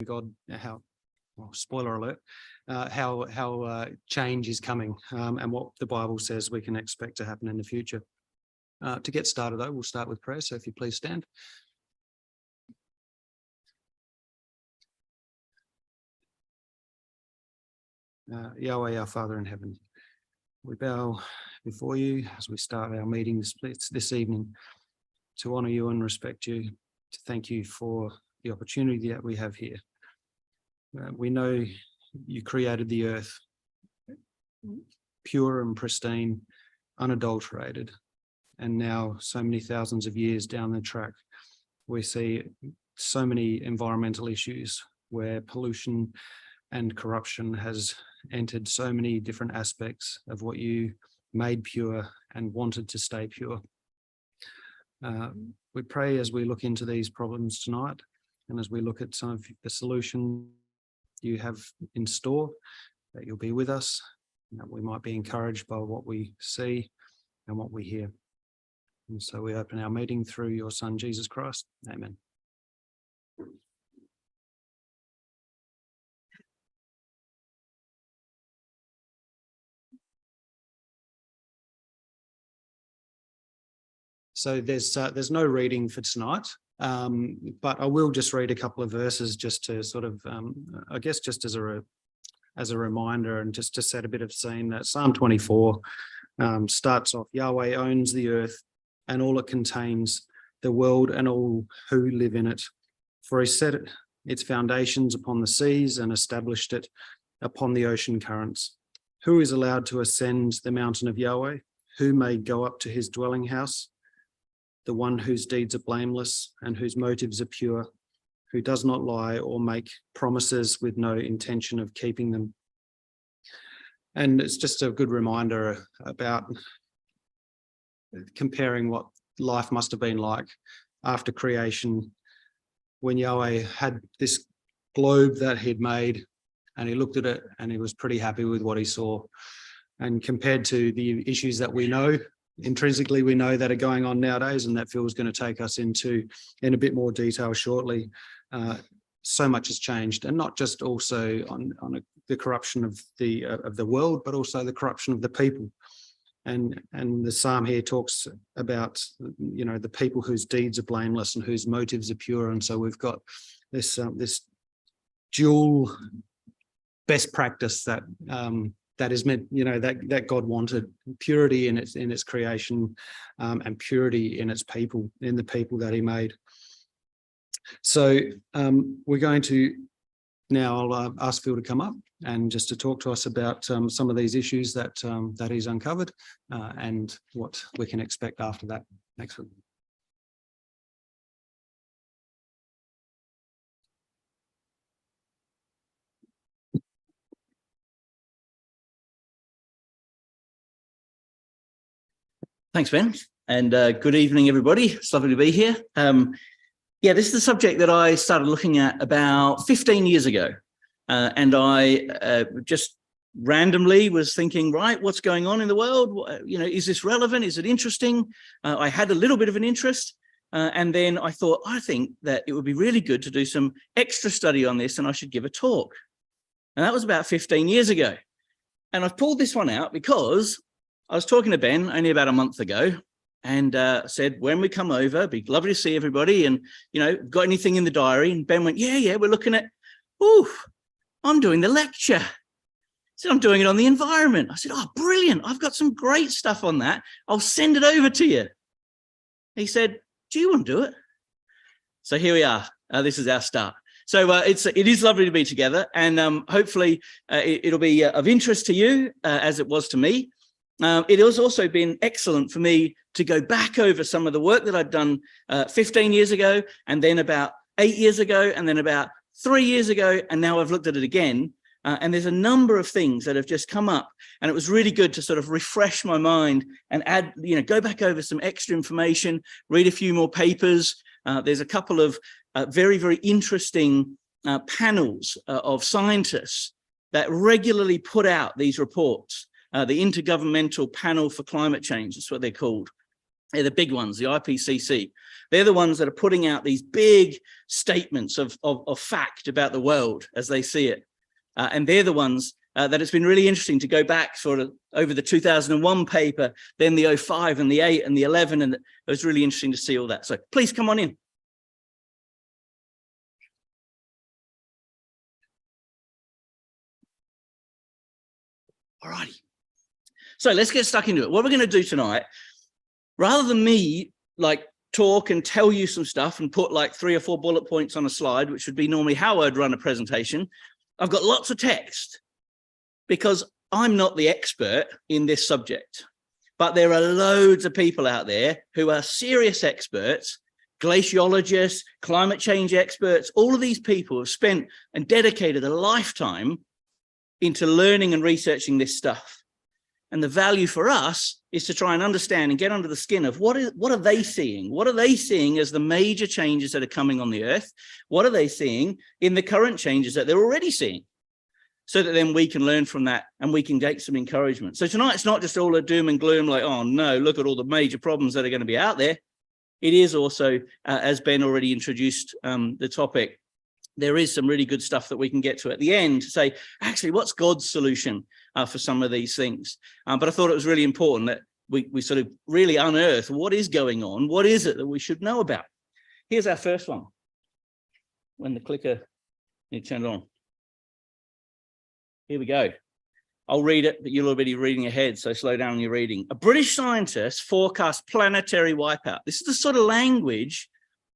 God, spoiler alert, how change is coming and what the Bible says we can expect to happen in the future. To get started, though, we'll start with prayer. So if you please stand. Yahweh, our Father in heaven, we bow before you as we start our meetings this evening to honour you and respect you, to thank you for the opportunity that we have here. We know you created the earth pure and pristine, unadulterated, and now so many thousands of years down the track, we see so many environmental issues where pollution and corruption has entered so many different aspects of what you made pure and wanted to stay pure. We pray as we look into these problems tonight, and as we look at some of the solution you have in store, that you'll be with us, and that we might be encouraged by what we see and what we hear. And so we open our meeting through your Son, Jesus Christ. Amen. So there's no reading for tonight, but I will just read a couple of verses just to sort of, I guess, just as a reminder and just to set a bit of scene. That Psalm 24 starts off, Yahweh owns the earth and all it contains, the world and all who live in it. For he set its foundations upon the seas and established it upon the ocean currents. Who is allowed to ascend the mountain of Yahweh? Who may go up to his dwelling house? The one whose deeds are blameless and whose motives are pure, who does not lie or make promises with no intention of keeping them. And it's just a good reminder about comparing what life must have been like after creation, when Yahweh had this globe that he'd made and he looked at it and he was pretty happy with what he saw. And compared to the issues that we know, intrinsically we know that are going on nowadays, and that Phil's going to take us into in a bit more detail shortly, so much has changed, and not just also on the corruption of the world, but also the corruption of the people. And the psalm here talks about, you know, the people whose deeds are blameless and whose motives are pure. And so we've got this this dual best practice that that is meant, you know, that God wanted: purity in its creation, and purity in its people, in the people that he made. So we're going to now, I'll ask Phil to come up and just to talk to us about some of these issues that that he's uncovered and what we can expect after that. Thanks, Phil. Thanks, Ben, and good evening, everybody. It's lovely to be here. Yeah, this is the subject that I started looking at about 15 years ago, and I just randomly was thinking, right, what's going on in the world? You know, is this relevant? Is it interesting? I had a little bit of an interest, and then I thought, I think that it would be really good to do some extra study on this, and I should give a talk. And that was about 15 years ago. And I've pulled this one out because I was talking to Ben only about a month ago, and said, when we come over, it'd be lovely to see everybody, and, you know, got anything in the diary? And Ben went, yeah, we're looking at, I'm doing the lecture. He said, I'm doing it on the environment. I said, oh, brilliant. I've got some great stuff on that. I'll send it over to you. He said, do you want to do it? So here we are. This is our start. So it is lovely to be together, and hopefully it'll be of interest to you as it was to me. It has also been excellent for me to go back over some of the work that I'd done 15 years ago, and then about 8 years ago, and then about 3 years ago, and now I've looked at it again. And there's a number of things that have just come up, and it was really good to sort of refresh my mind and add, you know, go back over some extra information, read a few more papers. There's a couple of very, very interesting panels of scientists that regularly put out these reports. The Intergovernmental Panel for Climate Change, that's what they're called. They're the big ones, the IPCC. They're the ones that are putting out these big statements of fact about the world as they see it. And they're the ones that it's been really interesting to go back sort of over the 2001 paper, then the 05 and the 8 and the 11. And it was really interesting to see all that. So please come on in. All righty. So let's get stuck into it. What we're going to do tonight, rather than me like talk and tell you some stuff and put like 3 or 4 bullet points on a slide, which would be normally how I'd run a presentation, I've got lots of text because I'm not the expert in this subject. But there are loads of people out there who are serious experts, glaciologists, climate change experts. All of these people have spent and dedicated a lifetime into learning and researching this stuff. And the value for us is to try and understand and get under the skin of what are they seeing? What are they seeing as the major changes that are coming on the earth? What are they seeing in the current changes that they're already seeing? So that then we can learn from that and we can take some encouragement. So tonight, it's not just all a doom and gloom, like, oh no, look at all the major problems that are going to be out there. It is also, as Ben already introduced the topic, there is some really good stuff that we can get to at the end to say, actually, what's God's solution for some of these things? But I thought it was really important that we sort of really unearth what is going on. What is it that we should know about? Here's our first one. When the clicker, you turn it on. Here we go. I'll read it, but you're already reading ahead, so slow down your reading. A British scientist forecast planetary wipeout. This is the sort of language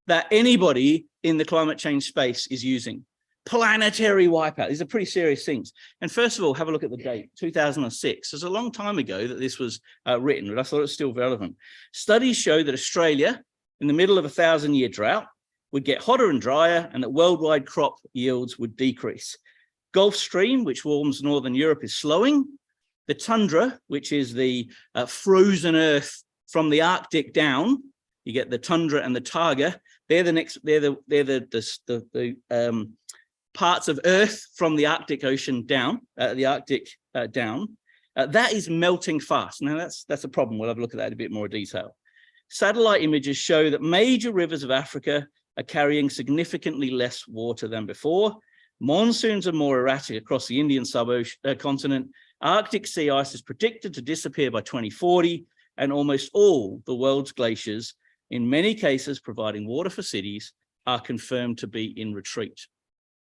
that anybody in the climate change space is using. Planetary wipeout. These are pretty serious things. And first of all, have a look at the date, 2006. It's a long time ago that this was written, but I thought it was still relevant. Studies show that Australia, in the middle of a 1,000-year drought, would get hotter and drier, and that worldwide crop yields would decrease. Gulf Stream, which warms northern Europe, is slowing. The tundra, which is the frozen earth from the Arctic down, you get the tundra and the taiga. They're the parts of Earth from the Arctic Ocean down, that is melting fast. Now that's a problem. We'll have a look at that in a bit more detail. Satellite images show that major rivers of Africa are carrying significantly less water than before. Monsoons are more erratic across the Indian subcontinent. Arctic sea ice is predicted to disappear by 2040, and almost all the world's glaciers, in many cases providing water for cities, are confirmed to be in retreat.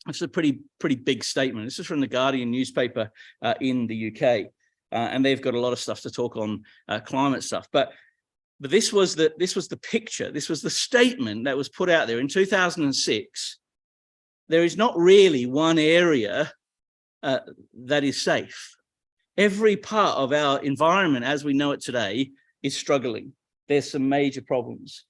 That's a pretty big statement. This is from the Guardian newspaper in the UK, and they've got a lot of stuff to talk on climate stuff. But this was the picture. This was the statement that was put out there in 2006. There is not really one area that is safe. Every part of our environment as we know it today is struggling. There's some major problems.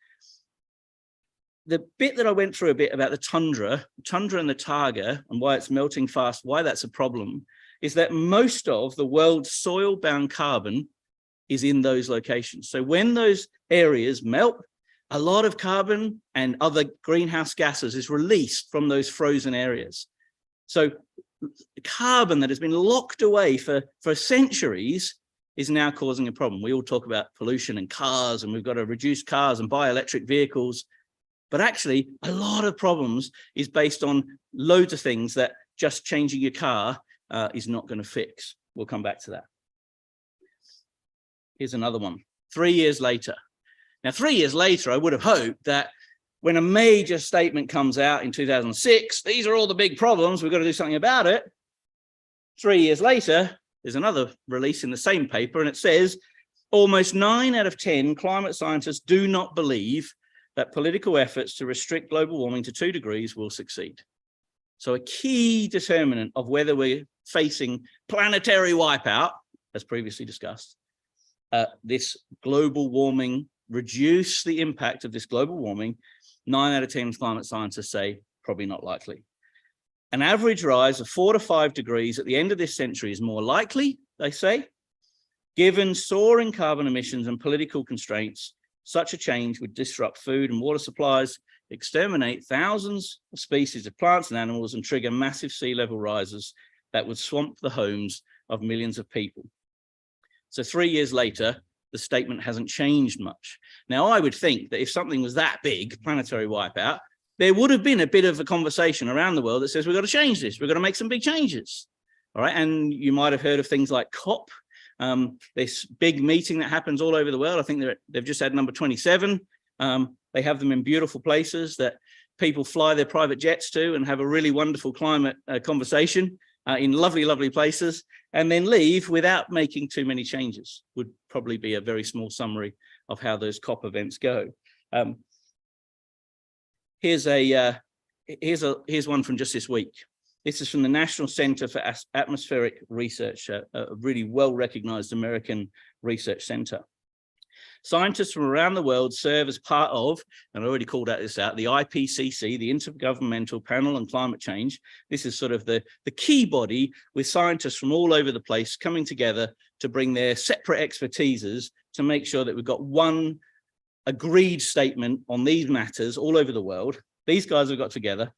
The bit that I went through a bit about the tundra and the taiga and why it's melting fast, why that's a problem, is that most of the world's soil-bound carbon is in those locations. So when those areas melt, a lot of carbon and other greenhouse gases is released from those frozen areas. So carbon that has been locked away for centuries is now causing a problem. We all talk about pollution and cars, and we've got to reduce cars and buy electric vehicles. But actually, a lot of problems is based on loads of things that just changing your car is not going to fix. We'll come back to that. Here's another one. 3 years later. Now, 3 years later, I would have hoped that when a major statement comes out in 2006, these are all the big problems, we've got to do something about it. 3 years later, there's another release in the same paper, and it says almost 9 out of 10 climate scientists do not believe that political efforts to restrict global warming to 2 degrees will succeed. So a key determinant of whether we're facing planetary wipeout, as previously discussed, this global warming, reduce the impact of this global warming, 9 out of 10 climate scientists say probably not likely. An average rise of 4 to 5 degrees at the end of this century is more likely, they say. Given soaring carbon emissions and political constraints, such a change would disrupt food and water supplies, exterminate thousands of species of plants and animals, and trigger massive sea level rises that would swamp the homes of millions of people. So 3 years later, the statement hasn't changed much. Now, I would think that if something was that big, planetary wipeout, there would have been a bit of a conversation around the world that says, we've got to change this. We've got to make some big changes. All right. And you might have heard of things like COP, this big meeting that happens all over the world. I think they've just had number 27. They have them in beautiful places that people fly their private jets to and have a really wonderful climate conversation in lovely, lovely places, and then leave without making too many changes. Would probably be a very small summary of how those COP events go. Here's one from just this week. This is from the National Center for Atmospheric Research, a really well-recognized American research center. Scientists from around the world serve as part of, and I already called this out, the IPCC, the Intergovernmental Panel on Climate Change. This is sort of the key body with scientists from all over the place coming together to bring their separate expertises to make sure that we've got one agreed statement on these matters all over the world. These guys have got together,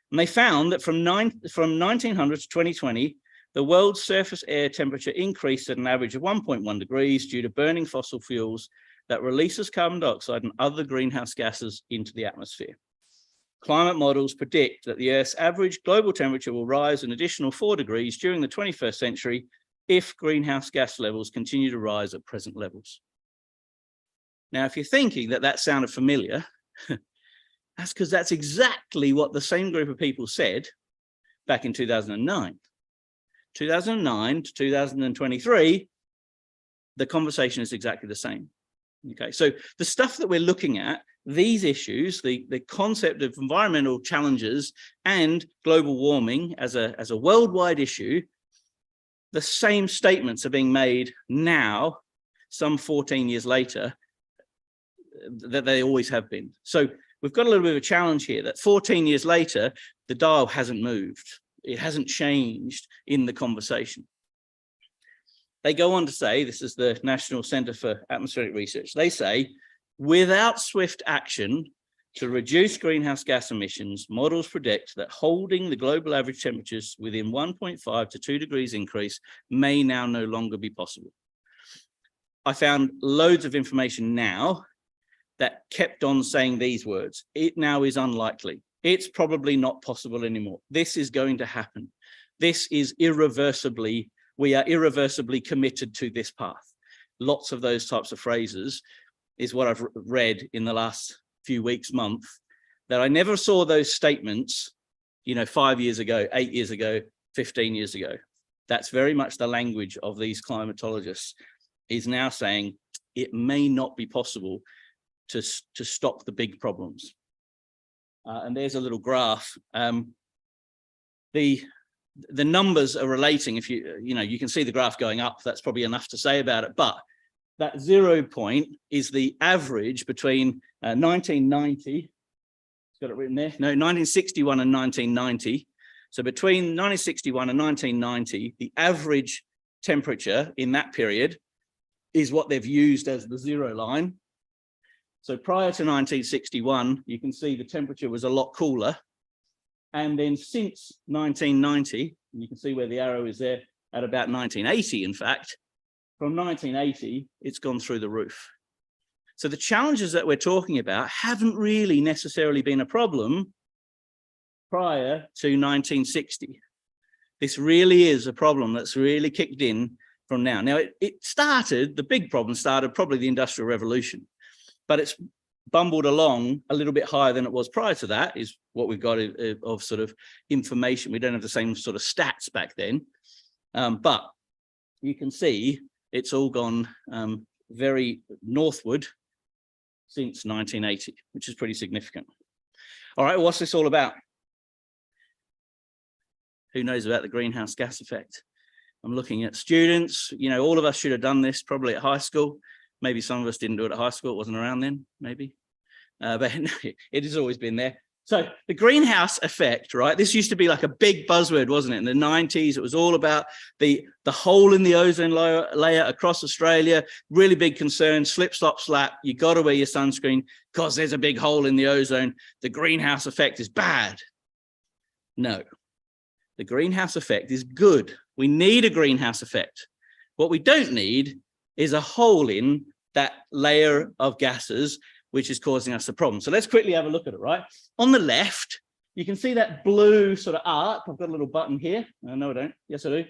and they found that from 1900 to 2020, the world's surface air temperature increased at an average of 1.1 degrees due to burning fossil fuels that releases carbon dioxide and other greenhouse gases into the atmosphere. Climate models predict that the Earth's average global temperature will rise an additional 4 degrees during the 21st century if greenhouse gas levels continue to rise at present levels. Now, if you're thinking that that sounded familiar, that's because that's exactly what the same group of people said back in 2009. 2009 to 2023, the conversation is exactly the same. Okay, so the stuff that we're looking at, these issues, the concept of environmental challenges and global warming as a worldwide issue, the same statements are being made now, some 14 years later, that they always have been. So we've got a little bit of a challenge here that 14 years later, the dial hasn't moved. It hasn't changed in the conversation. They go on to say, this is the National Center for Atmospheric Research, they say, without swift action to reduce greenhouse gas emissions, models predict that holding the global average temperatures within 1.5 to 2 degrees increase may now no longer be possible. I found loads of information now that kept on saying these words. It now is unlikely. It's probably not possible anymore. This is going to happen. This is we are irreversibly committed to this path. Lots of those types of phrases is what I've read in the last few weeks, month, that I never saw those statements, 5 years ago, 8 years ago, 15 years ago. That's very much the language of these climatologists, is now saying it may not be possible to stop the big problems. And there's a little graph. The numbers are relating. If you can see the graph going up, that's probably enough to say about it. But that 0 point is the average between 1990, it's got it written there, no, 1961 and 1990. So between 1961 and 1990, the average temperature in that period is what they've used as the 0 line. So prior to 1961, you can see the temperature was a lot cooler. And then since 1990, and you can see where the arrow is there at about 1980, in fact, from 1980, it's gone through the roof. So the challenges that we're talking about haven't really necessarily been a problem prior to 1960. This really is a problem that's really kicked in from now. Now, the big problem started probably the Industrial Revolution. But it's bumbled along a little bit higher than it was prior to that, is what we've got of sort of information. We don't have the same sort of stats back then. But you can see it's all gone very northward since 1980, which is pretty significant. All right, what's this all about? Who knows about the greenhouse gas effect? I'm looking at students. All of us should have done this probably at high school. Maybe some of us didn't do it at high school. It wasn't around then, maybe. But it has always been there. So the greenhouse effect, right? This used to be like a big buzzword, wasn't it? In the 90s, it was all about the hole in the ozone layer across Australia. Really big concern, slip, slop, slap. You got to wear your sunscreen because there's a big hole in the ozone. The greenhouse effect is bad. No, the greenhouse effect is good. We need a greenhouse effect. What we don't need is a hole in that layer of gases, which is causing us a problem. So let's quickly have a look at it, right? On the left, you can see that blue sort of arc. I've got a little button here. No, I don't. Yes, I do.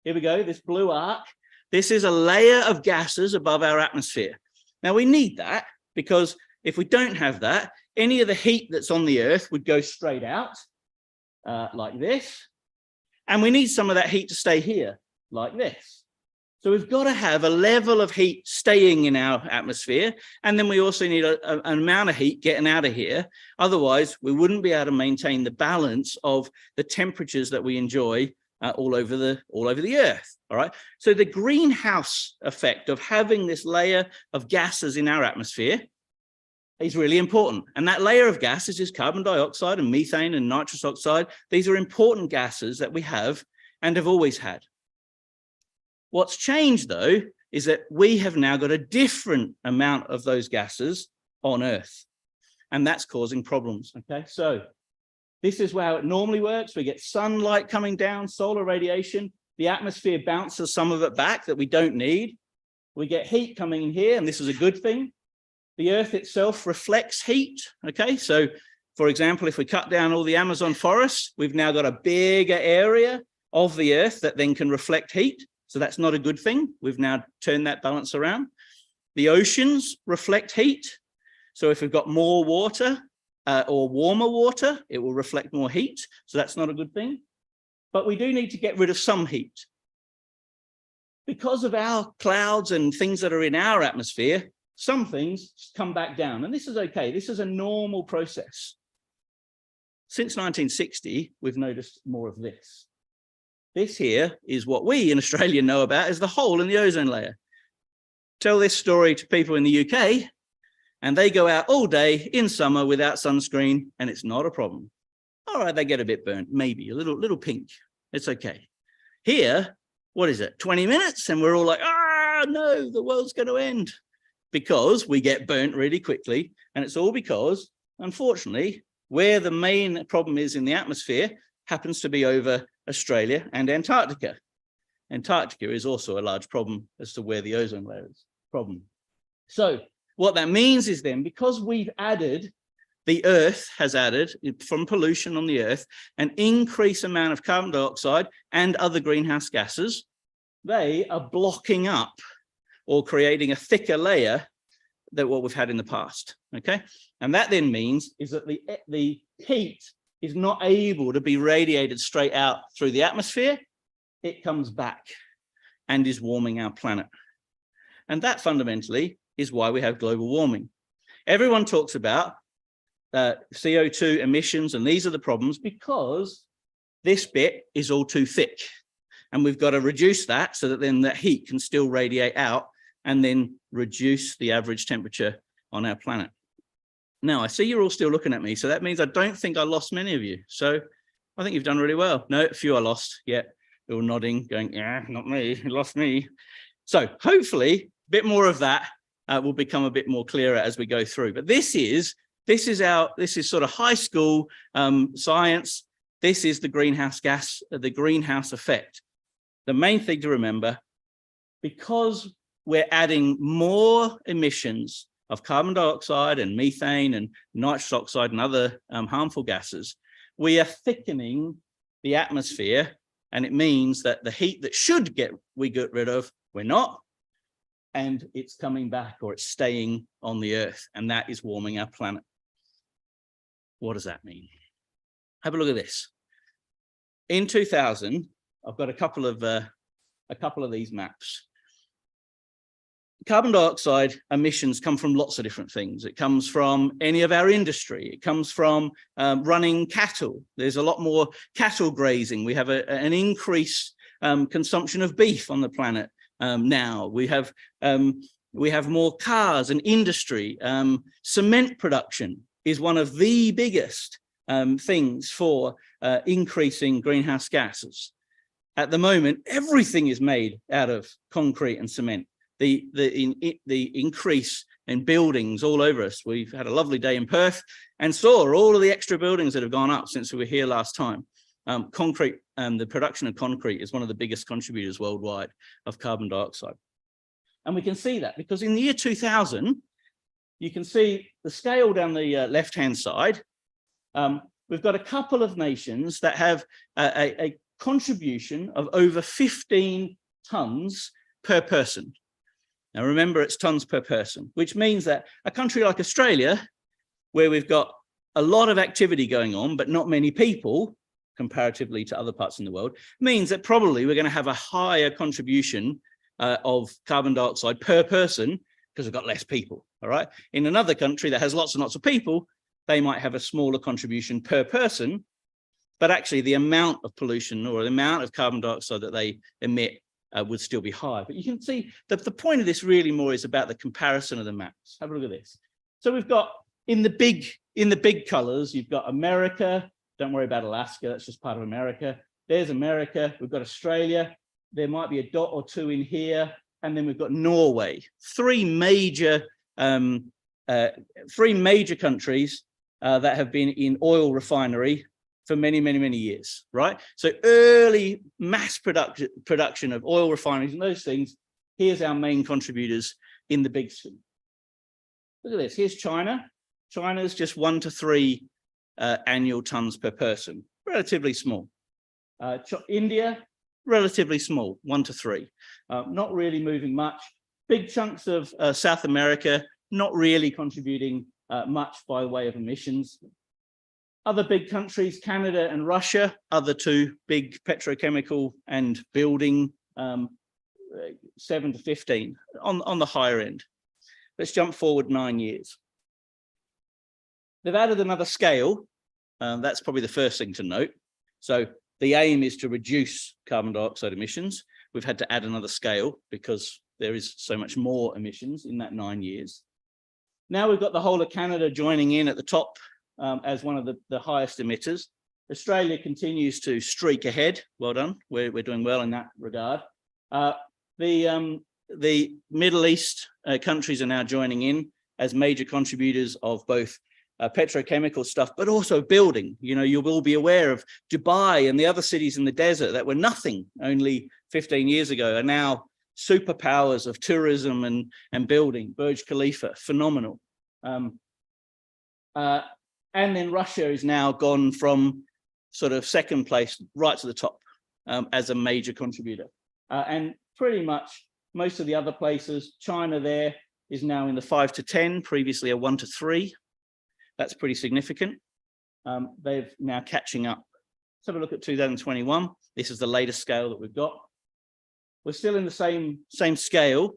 Here we go, this blue arc. This is a layer of gases above our atmosphere. Now, we need that because if we don't have that, any of the heat that's on the Earth would go straight out like this. And we need some of that heat to stay here like this. So we've got to have a level of heat staying in our atmosphere. And then we also need an amount of heat getting out of here. Otherwise, we wouldn't be able to maintain the balance of the temperatures that we enjoy all over the Earth. All right. So the greenhouse effect of having this layer of gases in our atmosphere is really important. And that layer of gases is carbon dioxide and methane and nitrous oxide. These are important gases that we have and have always had. What's changed, though, is that we have now got a different amount of those gases on Earth, and that's causing problems. Okay, so this is how it normally works. We get sunlight coming down, solar radiation. The atmosphere bounces some of it back that we don't need. We get heat coming in here, and this is a good thing. The Earth itself reflects heat. Okay, so for example, if we cut down all the Amazon forests, we've now got a bigger area of the Earth that then can reflect heat. So that's not a good thing. We've now turned that balance around. The oceans reflect heat. So if we've got more water or warmer water, it will reflect more heat. So that's not a good thing. But we do need to get rid of some heat. Because of our clouds and things that are in our atmosphere, some things come back down. And this is okay. This is a normal process. Since 1960, we've noticed more of this. This here is what we in Australia know about as the hole in the ozone layer. Tell this story to people in the UK, and they go out all day in summer without sunscreen, and it's not a problem. All right, they get a bit burnt, maybe a little pink. It's okay. Here, what is it? 20 minutes, and we're all like, ah, no, the world's going to end, because we get burnt really quickly, and it's all because, unfortunately, where the main problem is in the atmosphere happens to be over Australia and Antarctica. Antarctica is also a large problem as to where the ozone layer is problem. So what that means is then, because we've added, the Earth has added from pollution on the Earth, an increased amount of carbon dioxide and other greenhouse gases, they are blocking up or creating a thicker layer than what we've had in the past. Okay. And that then means is that the heat is not able to be radiated straight out through the atmosphere. It comes back and is warming our planet. And that fundamentally is why we have global warming. Everyone talks about CO2 emissions, and these are the problems because this bit is all too thick. And we've got to reduce that so that then that heat can still radiate out and then reduce the average temperature on our planet. Now, I see you're all still looking at me, so that means I don't think I lost many of you. So I think you've done really well. No, a few I lost. Yeah, they're all nodding, going, yeah, not me, you lost me. So hopefully a bit more of that will become a bit more clearer as we go through. But this is sort of high school science. This is the greenhouse gas, the greenhouse effect. The main thing to remember, because we're adding more emissions of carbon dioxide and methane and nitrous oxide and other harmful gases, we are thickening the atmosphere, and it means that the heat that we get rid of, we're not, and it's coming back or it's staying on the Earth, and that is warming our planet. What does that mean? Have a look at this. In 2000, I've got a couple of these maps. Carbon dioxide emissions come from lots of different things. It comes from any of our industry. It comes from running cattle. There's a lot more cattle grazing. We have an increased consumption of beef on the planet now. We have more cars and industry. Cement production is one of the biggest things for increasing greenhouse gases. At the moment, everything is made out of concrete and cement. The increase in buildings all over us. We've had a lovely day in Perth and saw all of the extra buildings that have gone up since we were here last time. The production of concrete is one of the biggest contributors worldwide of carbon dioxide. And we can see that because in the year 2000, you can see the scale down the left-hand side. We've got a couple of nations that have a contribution of over 15 tons per person. Now, remember, it's tons per person, which means that a country like Australia, where we've got a lot of activity going on, but not many people, comparatively to other parts in the world, means that probably we're going to have a higher contribution of carbon dioxide per person because we've got less people, all right? In another country that has lots and lots of people, they might have a smaller contribution per person, but actually the amount of pollution or the amount of carbon dioxide that they emit would still be high. But you can see that the point of this really more is about the comparison of the maps. Have a look at this. So we've got in the big colors, you've got America. Don't worry about Alaska, that's just part of America. There's America, we've got Australia. There might be a dot or two in here. And then we've got Norway, three major countries that have been in oil refinery for many, many, many years, right? So early mass production of oil refineries and those things, here's our main contributors in the big scheme. Look at this, here's China. China's just 1 to 3 annual tons per person, relatively small. India, relatively small, 1 to 3, not really moving much. Big chunks of South America, not really contributing much by way of emissions. Other big countries, Canada and Russia, other two big petrochemical and building, 7 to 15 on the higher end. Let's jump forward 9 years. They've added another scale. That's probably the first thing to note. So the aim is to reduce carbon dioxide emissions. We've had to add another scale because there is so much more emissions in that 9 years. Now we've got the whole of Canada joining in at the top as one of the highest emitters. Australia continues to streak ahead. Well done. We're doing well in that regard. The Middle East countries are now joining in as major contributors of both petrochemical stuff, but also building. You know, you'll all be aware of Dubai and the other cities in the desert that were nothing only 15 years ago are now superpowers of tourism and building. Burj Khalifa, phenomenal. And then Russia is now gone from sort of second place right to the top as a major contributor. And pretty much most of the other places, China there is now in the 5 to 10, previously a 1 to 3. That's pretty significant. They're now catching up. Let's have a look at 2021. This is the latest scale that we've got. We're still in the same scale.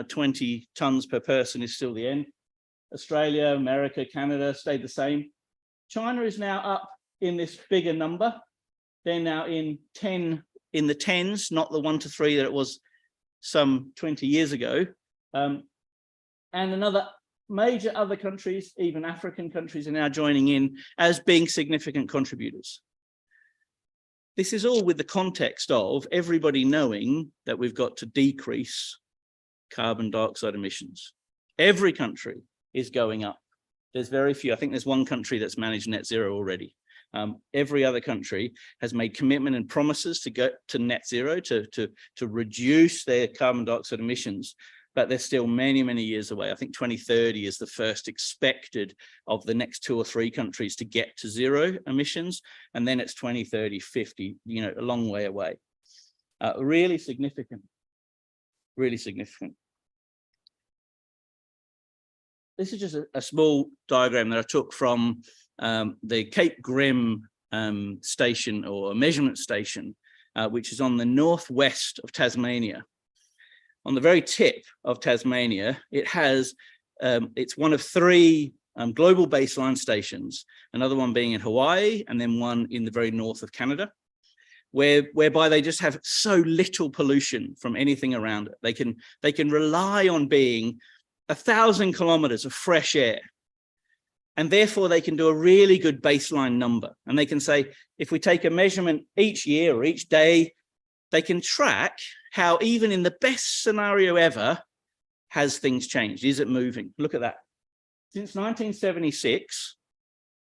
20 tons per person is still the end. Australia, America, Canada stayed the same. China is now up in this bigger number. They're now in the tens, not the 1 to 3 that it was some 20 years ago. And another major other countries, even African countries, are now joining in as being significant contributors. This is all with the context of everybody knowing that we've got to decrease carbon dioxide emissions. Every country is going up. There's very few. I think there's one country that's managed net zero already. Every other country has made commitment and promises to go to net zero, to reduce their carbon dioxide emissions, but they're still many, many years away. I think 2030 is the first expected of the next 2 or 3 countries to get to zero emissions. And then it's 2030, 50, you know, a long way away. Really significant, really significant. This is just a small diagram that I took from the Cape Grim station or measurement station, which is on the northwest of Tasmania. On the very tip of Tasmania, it has, it's one of 3 global baseline stations, another one being in Hawaii, and then one in the very north of Canada, whereby they just have so little pollution from anything around it. They can rely on being 1,000 kilometers of fresh air. And therefore they can do a really good baseline number. And they can say, if we take a measurement each year or each day, they can track how even in the best scenario ever, has things changed? Is it moving? Look at that. Since 1976,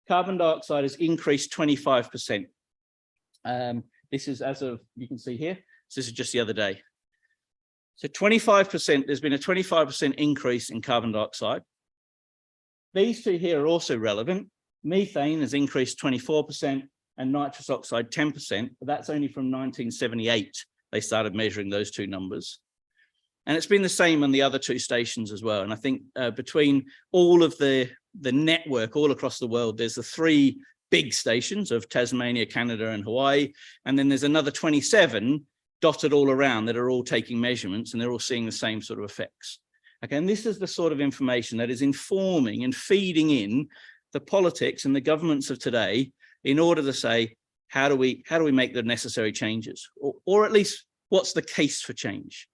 carbon dioxide has increased 25%. This is as of, you can see here, so this is just the other day. So 25%, there's been a 25% increase in carbon dioxide. These two here are also relevant. Methane has increased 24% and nitrous oxide 10%, but that's only from 1978. They started measuring those two numbers. And it's been the same on the other two stations as well. And I think between all of the network all across the world, there's the three big stations of Tasmania, Canada, and Hawaii. And then there's another 27 dotted all around that are all taking measurements, and they're all seeing the same sort of effects. Okay, and this is the sort of information that is informing and feeding in the politics and the governments of today in order to say, how do we make the necessary changes? Or at least, what's the case for change?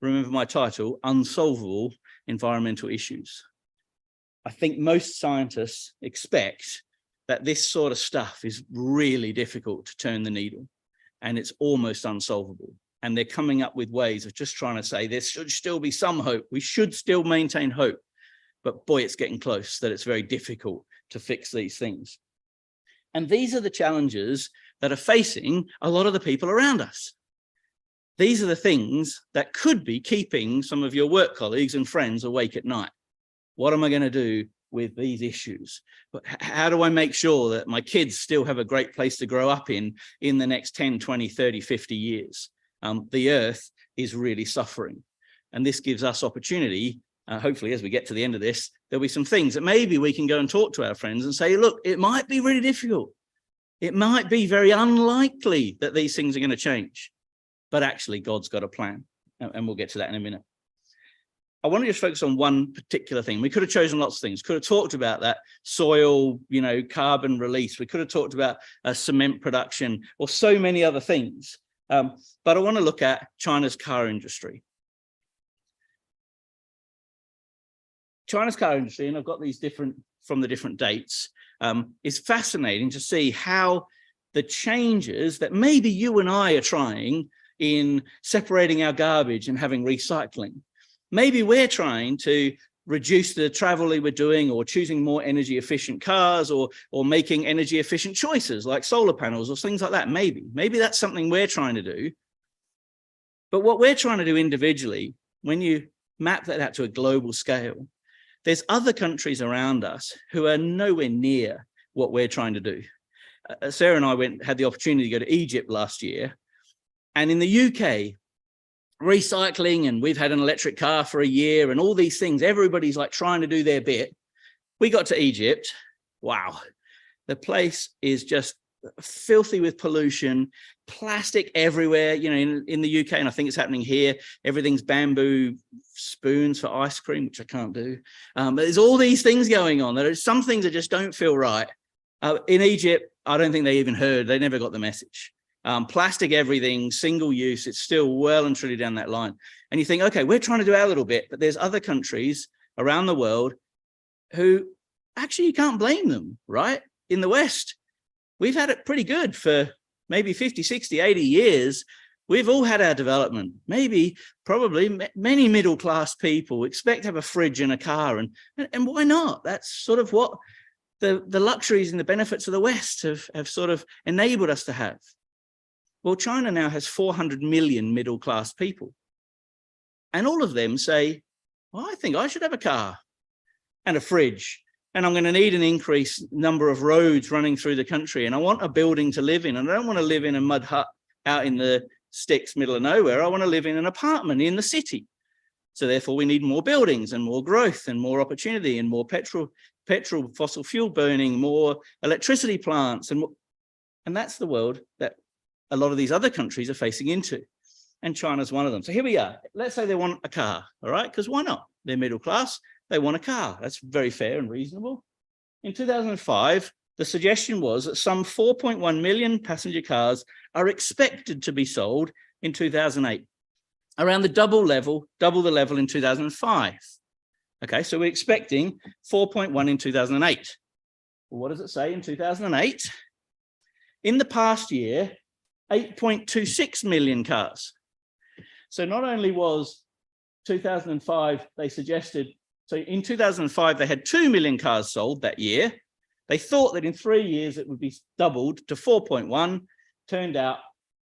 Remember my title, Unsolvable Environmental Issues. I think most scientists expect that this sort of stuff is really difficult to turn the needle, and it's almost unsolvable. And they're coming up with ways of just trying to say there should still be some hope. We should still maintain hope. But boy, it's getting close that it's very difficult to fix these things. And these are the challenges that are facing a lot of the people around us. These are the things that could be keeping some of your work colleagues and friends awake at night. What am I going to do with these issues? But how do I make sure that my kids still have a great place to grow up in the next 10, 20, 30, 50 years? The earth is really suffering. And this gives us opportunity. Hopefully, as we get to the end of this, there'll be some things that maybe we can go and talk to our friends and say, look, it might be really difficult. It might be very unlikely that these things are going to change. But actually, God's got a plan. And we'll get to that in a minute. I want to just focus on one particular thing. We could have chosen lots of things. Could have talked about that soil, carbon release. We could have talked about cement production or so many other things. But I want to look at China's car industry. China's car industry, and I've got these from the different dates, is fascinating to see how the changes that maybe you and I are trying in separating our garbage and having recycling. Maybe we're trying to reduce the travel we're doing, or choosing more energy efficient cars, or making energy efficient choices like solar panels or things like that. Maybe that's something we're trying to do. But what we're trying to do individually, when you map that out to a global scale, there's other countries around us who are nowhere near what we're trying to do. Sarah and I had the opportunity to go to Egypt last year. And in the UK, recycling, and we've had an electric car for a year and all these things, everybody's like trying to do their bit. We got to Egypt. Wow. The place is just filthy with pollution, plastic everywhere, in the UK, and I think it's happening here. Everything's bamboo spoons for ice cream, which I can't do. But there's all these things going on. There are some things that just don't feel right. In Egypt, I don't think they even heard. They never got the message. Plastic everything, single use, it's still well and truly down that line. And you think, okay, we're trying to do our little bit, but there's other countries around the world who actually you can't blame them, right? In the West, we've had it pretty good for maybe 50, 60, 80 years. We've all had our development. Probably many middle-class people expect to have a fridge and a car, and why not? That's sort of what the luxuries and the benefits of the West have sort of enabled us to have. Well, China now has 400 million middle-class people. And all of them say, well, I think I should have a car and a fridge, and I'm going to need an increased number of roads running through the country, and I want a building to live in, and I don't want to live in a mud hut out in the sticks, middle of nowhere. I want to live in an apartment in the city. So therefore, we need more buildings and more growth and more opportunity and more petrol, fossil fuel burning, more electricity plants. And that's the world that a lot of these other countries are facing into. And China's one of them. So here we are. Let's say they want a car, all right? Because why not? They're middle class. They want a car. That's very fair and reasonable. In 2005, the suggestion was that some 4.1 million passenger cars are expected to be sold in 2008, around the double the level in 2005. Okay, so we're expecting 4.1 in 2008. Well, what does it say in 2008? In the past year, 8.26 million cars. So not only was 2005, they suggested, so in 2005, they had 2 million cars sold that year. They thought that in 3 years, it would be doubled to 4.1. Turned out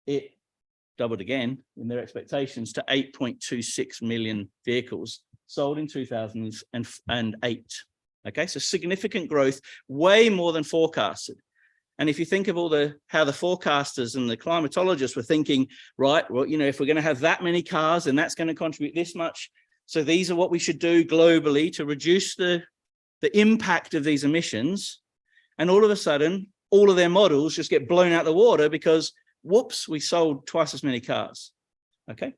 it doubled again in their expectations to 8.26 million vehicles sold in 2008. Okay, so significant growth, way more than forecasted. And if you think of how the forecasters and the climatologists were thinking, right, well, you know, if we're going to have that many cars, then that's going to contribute this much. So these are what we should do globally to reduce the impact of these emissions. And all of a sudden, all of their models just get blown out the water because, whoops, we sold twice as many cars. Okay.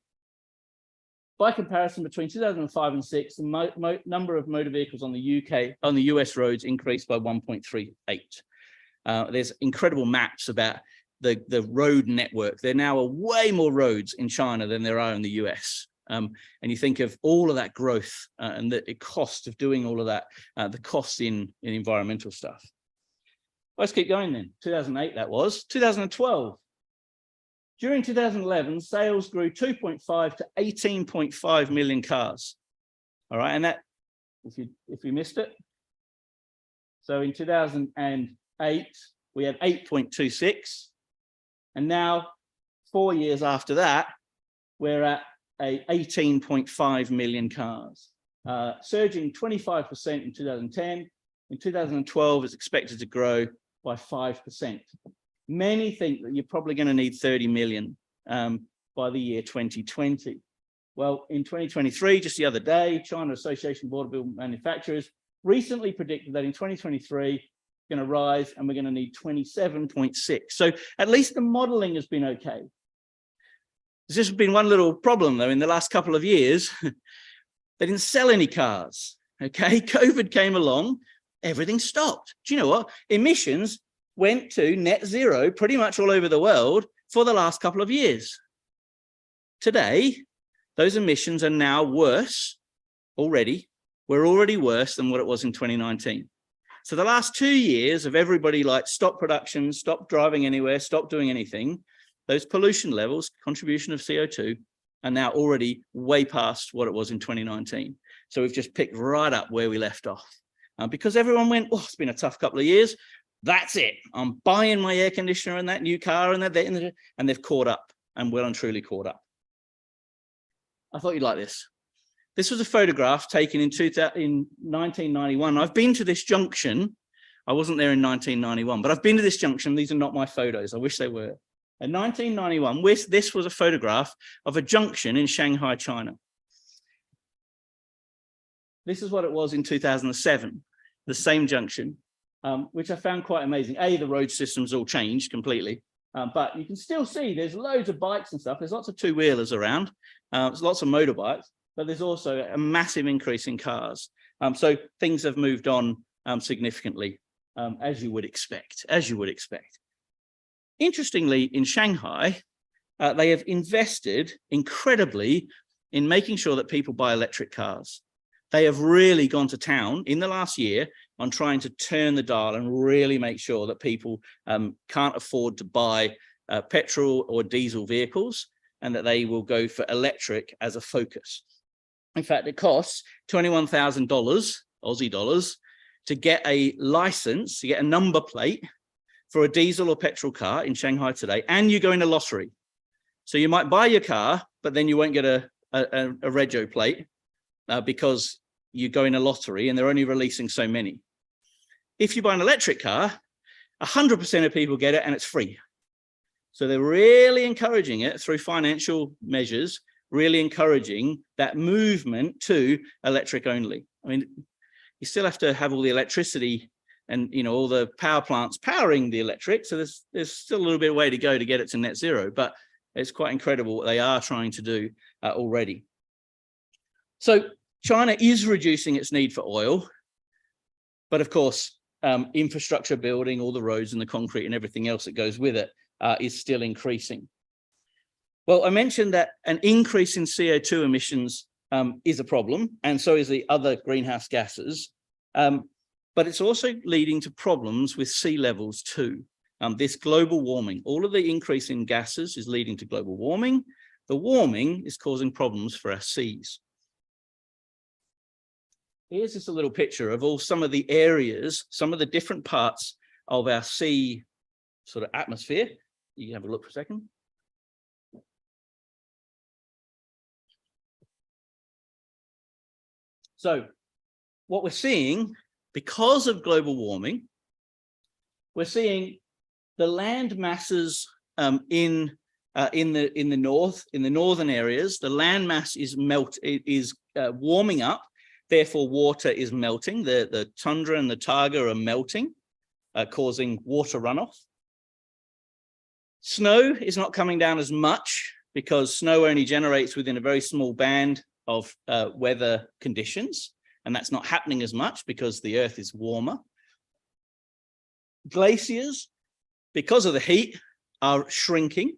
By comparison, between 2005 and 6, the number of motor vehicles on the US roads increased by 1.38. There's incredible maps about the road network. There now are way more roads in China than there are in the US. And you think of all of that growth and the cost of doing all of that, the costs in environmental stuff. Let's keep going then. 2008, that was. 2012. During 2011, sales grew 2.5 to 18.5 million cars. All right, and that, if you missed it. So in 2008, we had 8.26. And now, 4 years after that, we're at 18.5 million cars, surging 25% in 2010. In 2012, it's expected to grow by 5%. Many think that you're probably going to need 30 million by the year 2020. Well, in 2023, just the other day, China Association of Automobile Manufacturers recently predicted that in 2023, it's going to rise and we're going to need 27.6. So at least the modeling has been okay. There's just been one little problem, though, in the last couple of years. They didn't sell any cars, okay? COVID came along, everything stopped. Do you know what? Emissions went to net zero pretty much all over the world for the last couple of years. Today, those emissions are now worse already. We're already worse than what it was in 2019. So the last 2 years of everybody like stop production, stop driving anywhere, stop doing anything, those pollution levels, contribution of CO2, are now already way past what it was in 2019. So we've just picked right up where we left off. Because everyone went, oh, it's been a tough couple of years. That's it. I'm buying my air conditioner and that new car and they've caught up and well and truly caught up. I thought you'd like this. This was a photograph taken in 1991. I've been to this junction. I wasn't there in 1991, but I've been to this junction. These are not my photos. I wish they were. In 1991, this was a photograph of a junction in Shanghai, China. This is what it was in 2007, the same junction, which I found quite amazing. The road systems all changed completely, but you can still see there's loads of bikes and stuff. There's lots of two-wheelers around. There's lots of motorbikes, but there's also a massive increase in cars. So things have moved on significantly, as you would expect, Interestingly, in Shanghai, they have invested incredibly in making sure that people buy electric cars. They have really gone to town in the last year on trying to turn the dial and really make sure that people can't afford to buy petrol or diesel vehicles and that they will go for electric as a focus. In fact, it costs $21,000 Aussie dollars to get a license, to get a number plate for a diesel or petrol car in Shanghai today, and you go in a lottery. So you might buy your car, but then you won't get a rego plate because you go in a lottery and they're only releasing so many. If you buy an electric car, 100% of people get it and it's free. So they're really encouraging it through financial measures, really encouraging that movement to electric only. I mean, you still have to have all the electricity and, you know, all the power plants powering the electric. So there's still a little bit of way to go to get it to net zero, but it's quite incredible what they are trying to do already. So China is reducing its need for oil, but of course, infrastructure building, all the roads and the concrete and everything else that goes with it is still increasing. Well, I mentioned that an increase in CO2 emissions is a problem, and so is the other greenhouse gases. But it's also leading to problems with sea levels too. This global warming, all of the increase in gases is leading to global warming. The warming is causing problems for our seas. Here's just a little picture of some of the areas, some of the different parts of our sea sort of atmosphere. You can have a look for a second. So what we're seeing, because of global warming, we're seeing the land masses in the northern areas. The land mass is warming up. Therefore, water is melting. The tundra and the taiga are melting, causing water runoff. Snow is not coming down as much because snow only generates within a very small band of weather conditions, and that's not happening as much because the Earth is warmer. Glaciers, because of the heat, are shrinking,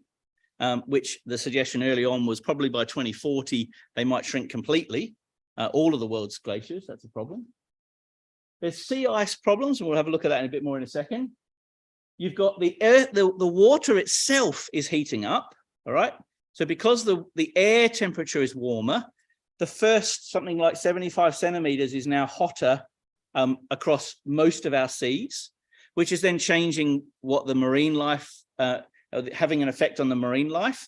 which the suggestion early on was probably by 2040, they might shrink completely. All of the world's glaciers, that's a problem. There's sea ice problems, and we'll have a look at that in a bit more in a second. You've got the air, the water itself is heating up, all right? So because the air temperature is warmer, the first something like 75 centimeters is now hotter across most of our seas, which is then changing what the marine life, having an effect on the marine life,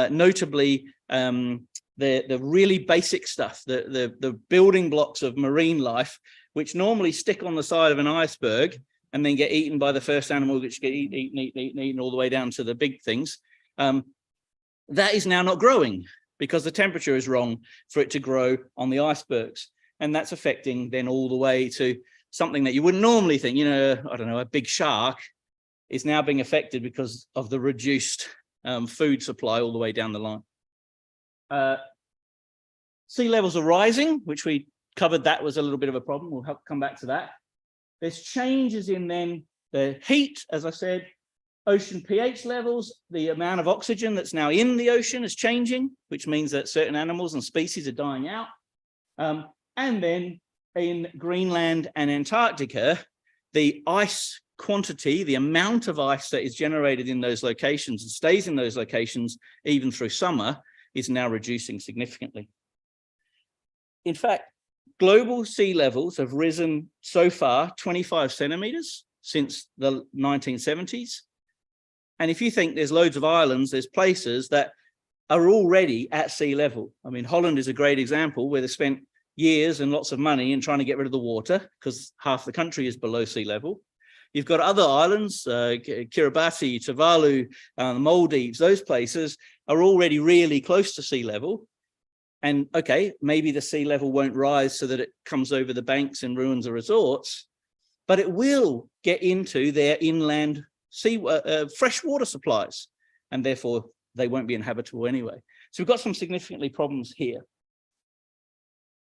notably the really basic stuff, the building blocks of marine life, which normally stick on the side of an iceberg and then get eaten by the first animal, which get eaten all the way down to the big things. That is now not growing because the temperature is wrong for it to grow on the icebergs. And that's affecting then all the way to something that you wouldn't normally think, you know, I don't know, a big shark is now being affected because of the reduced food supply all the way down the line. Sea levels are rising, which we covered. That was a little bit of a problem. We'll come back to that. There's changes in then the heat, as I said, ocean pH levels, the amount of oxygen that's now in the ocean is changing, which means that certain animals and species are dying out. And then in Greenland and Antarctica, the ice quantity, the amount of ice that is generated in those locations and stays in those locations even through summer is now reducing significantly. In fact, global sea levels have risen so far 25 centimeters since the 1970s. And if you think there's loads of islands, there's places that are already at sea level. I mean, Holland is a great example where they spent years and lots of money in trying to get rid of the water because half the country is below sea level. You've got other islands, Kiribati, Tuvalu, Maldives, those places are already really close to sea level. And okay, maybe the sea level won't rise so that it comes over the banks and ruins the resorts, but it will get into their inland fresh water supplies, and therefore they won't be inhabitable anyway. So we've got some significantly problems here.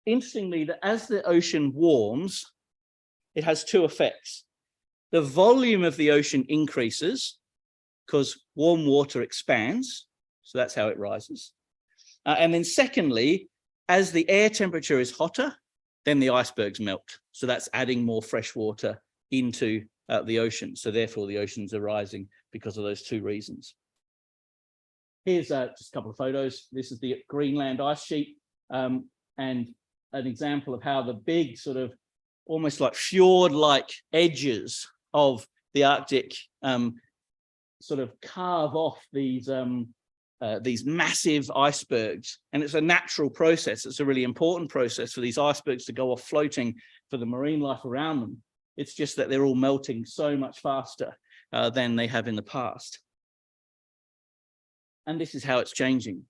Interestingly, that as the ocean warms, it has two effects. The volume of the ocean increases because warm water expands, so that's how it rises. And then secondly, as the air temperature is hotter, then the icebergs melt. So that's adding more fresh water into the ocean. So therefore the oceans are rising because of those two reasons. Here's just a couple of photos. This is the Greenland ice sheet and an example of how the big sort of almost like fjord-like edges of the Arctic sort of carve off these massive icebergs. And it's a natural process. It's a really important process for these icebergs to go off floating for the marine life around them. It's just that they're all melting so much faster than they have in the past. And this is how it's changing.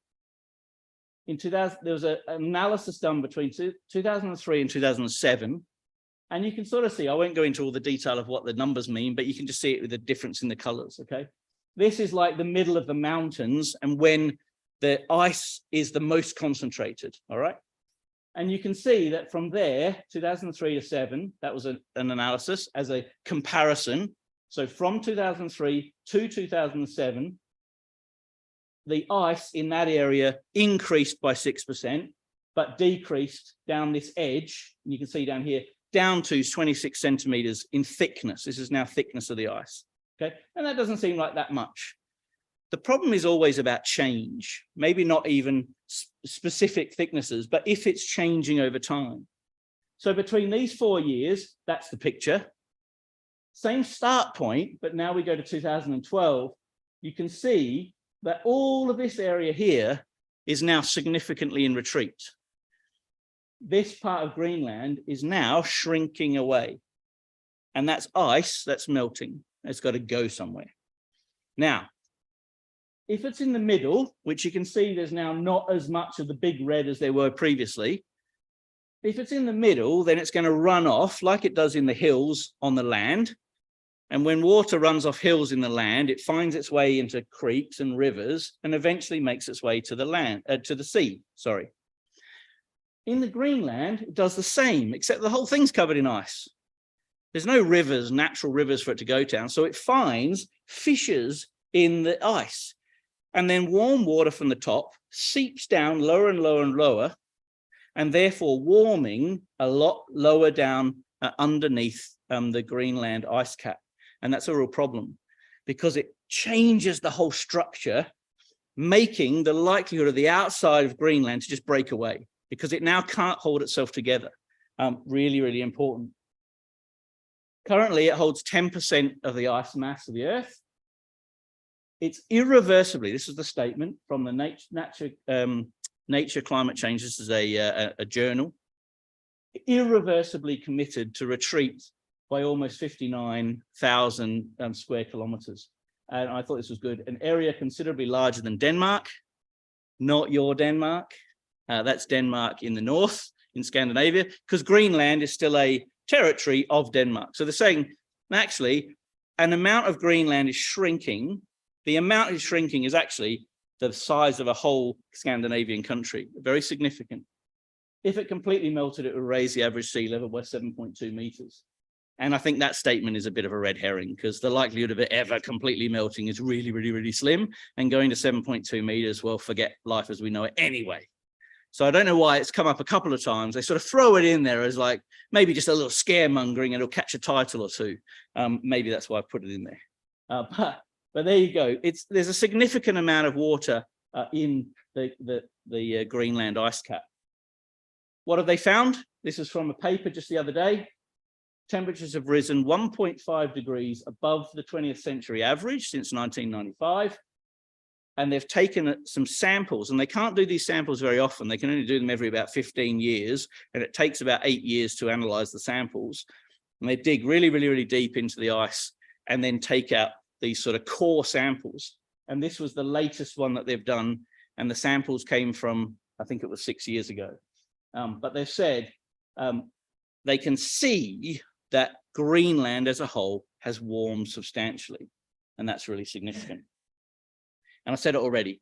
In 2000, there was an analysis done between 2003 and 2007. And you can sort of see, I won't go into all the detail of what the numbers mean, but you can just see it with the difference in the colors, okay? This is like the middle of the mountains and when the ice is the most concentrated, all right? And you can see that from there, 2003 to 7, that was an analysis as a comparison. So from 2003 to 2007, the ice in that area increased by 6%, but decreased down this edge. And you can see down here, down to 26 centimeters in thickness. This is now thickness of the ice. Okay, and that doesn't seem like that much. The problem is always about change, maybe not even specific thicknesses, but if it's changing over time. So between these 4 years, that's the picture. Same start point, but now we go to 2012. You can see that all of this area here is now significantly in retreat. this part of Greenland is now shrinking away. And that's ice that's melting. It's got to go somewhere. Now, if it's in the middle, which you can see there's now not as much of the big red as there were previously, if it's in the middle, then it's going to run off like it does in the hills on the land. And when water runs off hills in the land, it finds its way into creeks and rivers and eventually makes its way to the land, to the sea, sorry. In the Greenland, it does the same, except the whole thing's covered in ice. There's no rivers, natural rivers for it to go down. So it finds fissures in the ice. And then warm water from the top seeps down lower and lower and lower, and therefore warming a lot lower down underneath the Greenland ice cap. And that's a real problem because it changes the whole structure, making the likelihood of the outside of Greenland to just break away because it now can't hold itself together. Really, really important. Currently, it holds 10% of the ice mass of the Earth. It's irreversibly, this is the statement from the Nature Climate Change, this is a journal, irreversibly committed to retreat by almost 59,000 square kilometers. And I thought this was good. An area considerably larger than Denmark, not your Denmark. That's Denmark in the north, in Scandinavia, because Greenland is still a territory of Denmark. So they're saying, actually, an amount of Greenland is shrinking. The amount is shrinking is actually the size of a whole Scandinavian country, very significant. If it completely melted, it would raise the average sea level by 7.2 meters. And I think that statement is a bit of a red herring because the likelihood of it ever completely melting is really, really, really slim. And going to 7.2 meters, well, forget life as we know it anyway. So I don't know why it's come up a couple of times. They sort of throw it in there as like maybe just a little scaremongering and it'll catch a title or two. Maybe that's why I put it in there. But there you go. There's a significant amount of water in the Greenland ice cap. What have they found? This is from a paper just the other day. Temperatures have risen 1.5 degrees above the 20th century average since 1995. And they've taken some samples, and they can't do these samples very often. They can only do them every about 15 years, and it takes about 8 years to analyze the samples. And they dig really, really, really deep into the ice and then take out these sort of core samples. And this was the latest one that they've done. And the samples came from, I think it was 6 years ago. But they've said they can see that Greenland as a whole has warmed substantially. And that's really significant. And I said it already,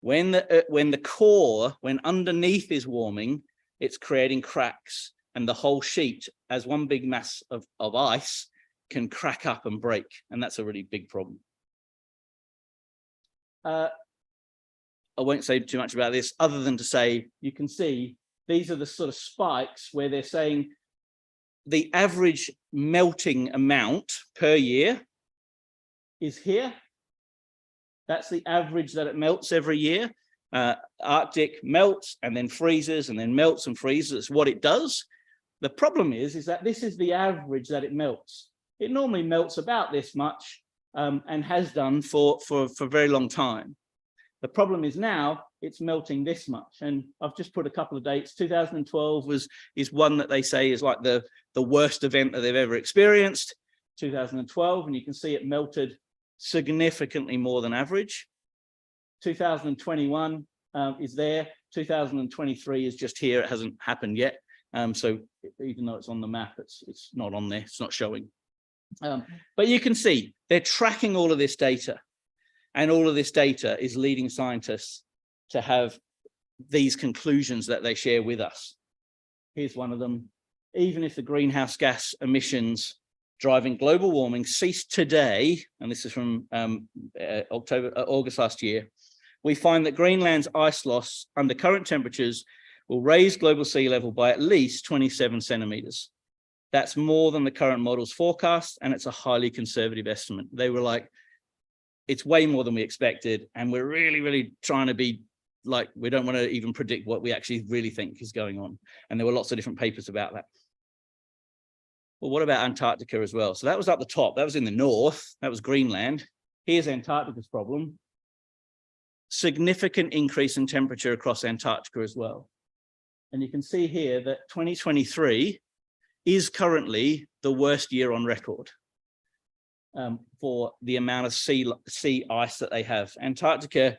when the core, when underneath is warming, it's creating cracks, and the whole sheet, as one big mass of ice, can crack up and break. And that's a really big problem. I won't say too much about this other than to say, you can see these are the sort of spikes where they're saying the average melting amount per year is here. That's the average that it melts every year. Arctic melts and then freezes and then melts and freezes. It's what it does. The problem is that this is the average that it melts. It normally melts about this much and has done for a very long time. The problem is now it's melting this much. And I've just put a couple of dates. 2012 is one that they say is like the worst event that they've ever experienced. 2012, and you can see it melted significantly more than average. 2021 is there. 2023 is just here. It hasn't happened yet. So even though it's on the map, it's not on there. It's not showing. But you can see they're tracking all of this data. And all of this data is leading scientists to have these conclusions that they share with us. Here's one of them. Even if the greenhouse gas emissions driving global warming cease today, and this is from August last year, we find that Greenland's ice loss under current temperatures will raise global sea level by at least 27 centimeters. That's more than the current model's forecast, and it's a highly conservative estimate. They were like, it's way more than we expected, and we're really, really trying to be like, we don't want to even predict what we actually really think is going on. And there were lots of different papers about that. Well, what about Antarctica as well? So that was up the top. That was in the north. That was Greenland. Here's Antarctica's problem. Significant increase in temperature across Antarctica as well. And you can see here that 2023 is currently the worst year on record for the amount of sea ice that they have. Antarctica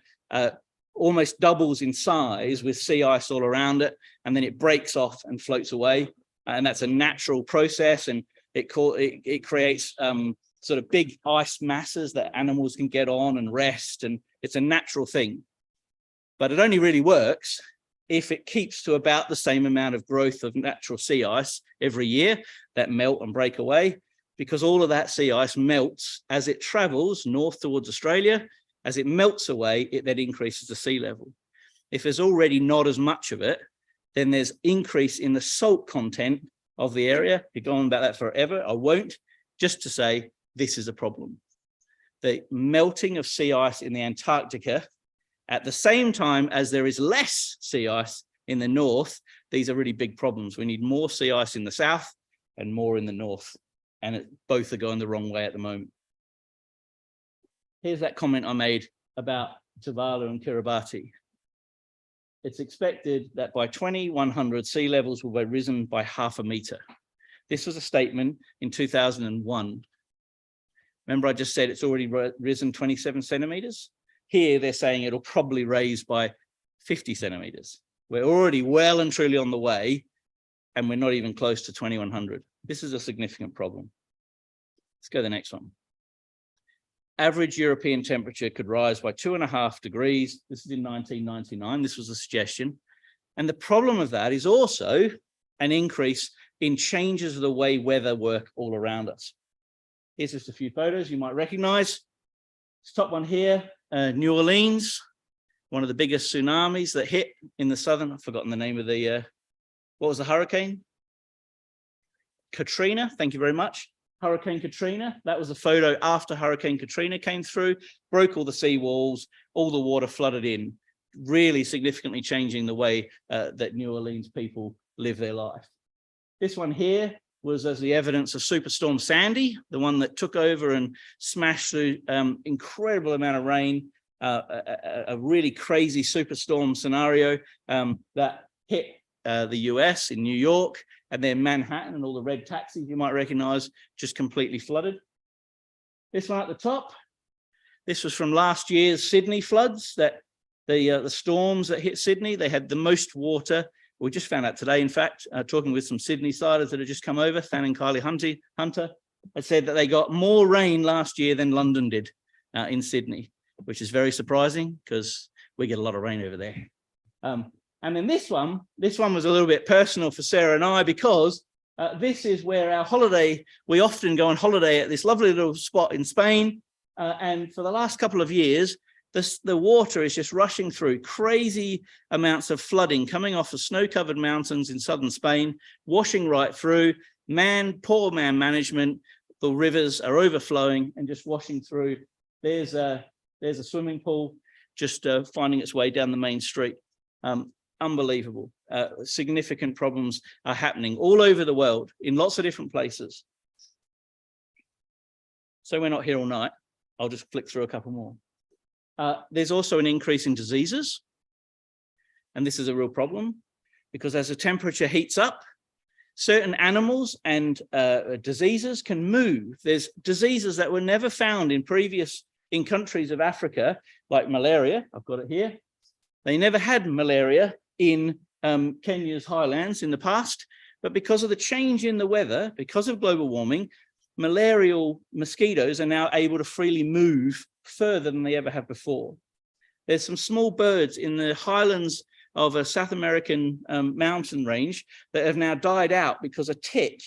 almost doubles in size with sea ice all around it, and then it breaks off and floats away. And that's a natural process, and it creates sort of big ice masses that animals can get on and rest, and it's a natural thing. But it only really works if it keeps to about the same amount of growth of natural sea ice every year that melt and break away, because all of that sea ice melts as it travels north towards Australia. As it melts away, it then increases the sea level. If there's already not as much of it, then there's increase in the salt content of the area. You go on about that forever. I won't, just to say this is a problem. The melting of sea ice in the Antarctica at the same time as there is less sea ice in the north, these are really big problems. We need more sea ice in the south and more in the north, and both are going the wrong way at the moment. Here's that comment I made about Tuvalu and Kiribati. It's expected that by 2100, sea levels will be risen by 0.5 meter. This was a statement in 2001. Remember, I just said it's already risen 27 centimeters? Here, they're saying it'll probably raise by 50 centimeters. We're already well and truly on the way, and we're not even close to 2100. This is a significant problem. Let's go to the next one. Average European temperature could rise by 2.5 degrees. This is in 1999. This was a suggestion. And the problem of that is also an increase in changes of the way weather work all around us. Here's just a few photos you might recognize. This top one here, New Orleans, one of the biggest tsunamis that hit in the southern, I've forgotten the name of the, what was the hurricane? Katrina, thank you very much. Hurricane Katrina, that was a photo after Hurricane Katrina came through, broke all the seawalls, all the water flooded in, really significantly changing the way that New Orleans people live their life. This one here was as the evidence of Superstorm Sandy, the one that took over and smashed through incredible amount of rain, a really crazy superstorm scenario that hit the US in New York, and then Manhattan and all the red taxis you might recognize just completely flooded. This one at the top, this was from last year's Sydney floods, that the storms that hit Sydney, they had the most water. We just found out today, in fact, talking with some Sydney siders that had just come over, Than and Kylie Hunter, had said that they got more rain last year than London did in Sydney, which is very surprising because we get a lot of rain over there. And then this one was a little bit personal for Sarah and I, because this is where our holiday, we often go on holiday at this lovely little spot in Spain. And for the last couple of years, the water is just rushing through, crazy amounts of flooding coming off of snow-covered mountains in southern Spain, washing right through. Poor man management. The rivers are overflowing and just washing through. There's a swimming pool just finding its way down the main street. Unbelievable. Significant problems are happening all over the world in lots of different places. So we're not here all night. I'll just flick through a couple more. There's also an increase in diseases. And this is a real problem because as the temperature heats up, certain animals and diseases can move. There's diseases that were never found in countries of Africa, like malaria. I've got it here. They never had malaria in Kenya's highlands in the past, but because of the change in the weather, because of global warming, malarial mosquitoes are now able to freely move further than they ever have before. There's some small birds in the highlands of a South American mountain range that have now died out because a tick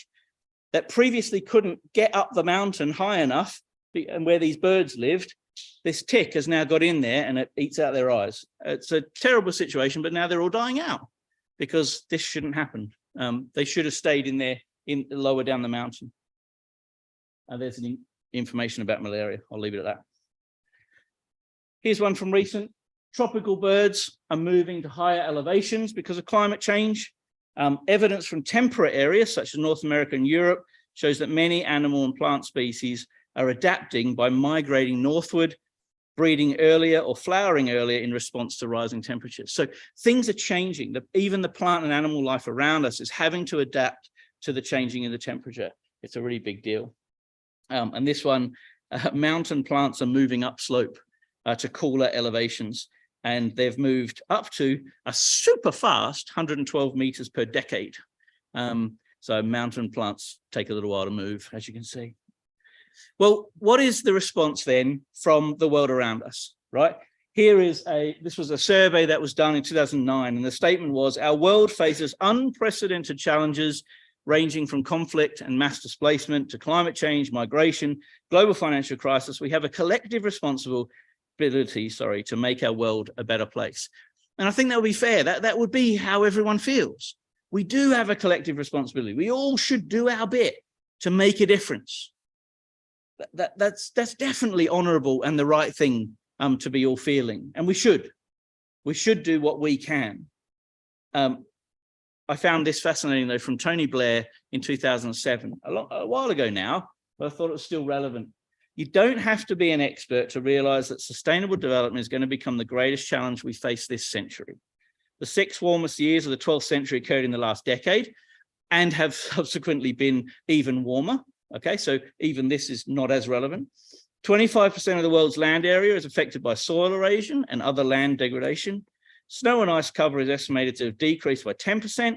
that previously couldn't get up the mountain high enough, and where these birds lived, this tick has now got in there and it eats out their eyes. It's a terrible situation, but now they're all dying out because this shouldn't happen. They should have stayed in there, lower down the mountain. There's any information about malaria. I'll leave it at that. Here's one from recent. Tropical birds are moving to higher elevations because of climate change. Evidence from temperate areas such as North America and Europe shows that many animal and plant species are adapting by migrating northward breeding earlier or flowering earlier in response to rising temperatures. So things are changing. Even the plant and animal life around us is having to adapt to the changing of the temperature. It's a really big deal. And this one, mountain plants are moving upslope to cooler elevations, and they've moved up to a super fast 112 meters per decade. So mountain plants take a little while to move, as you can see. Well, what is the response then from the world around us, right? This was a survey that was done in 2009, and the statement was, our world faces unprecedented challenges ranging from conflict and mass displacement to climate change, migration, global financial crisis. We have a collective responsibility, to make our world a better place. And I think that would be fair. That would be how everyone feels. We do have a collective responsibility. We all should do our bit to make a difference. That's definitely honorable and the right thing to be all feeling. And we should do what we can. I found this fascinating, though, from Tony Blair in 2007, a while ago now, but I thought it was still relevant. You don't have to be an expert to realize that sustainable development is going to become the greatest challenge we face this century. The 6 warmest years of the 12th century occurred in the last decade and have subsequently been even warmer. Okay, so even this is not as relevant. 25% of the world's land area is affected by soil erosion and other land degradation. Snow and ice cover is estimated to have decreased by 10%.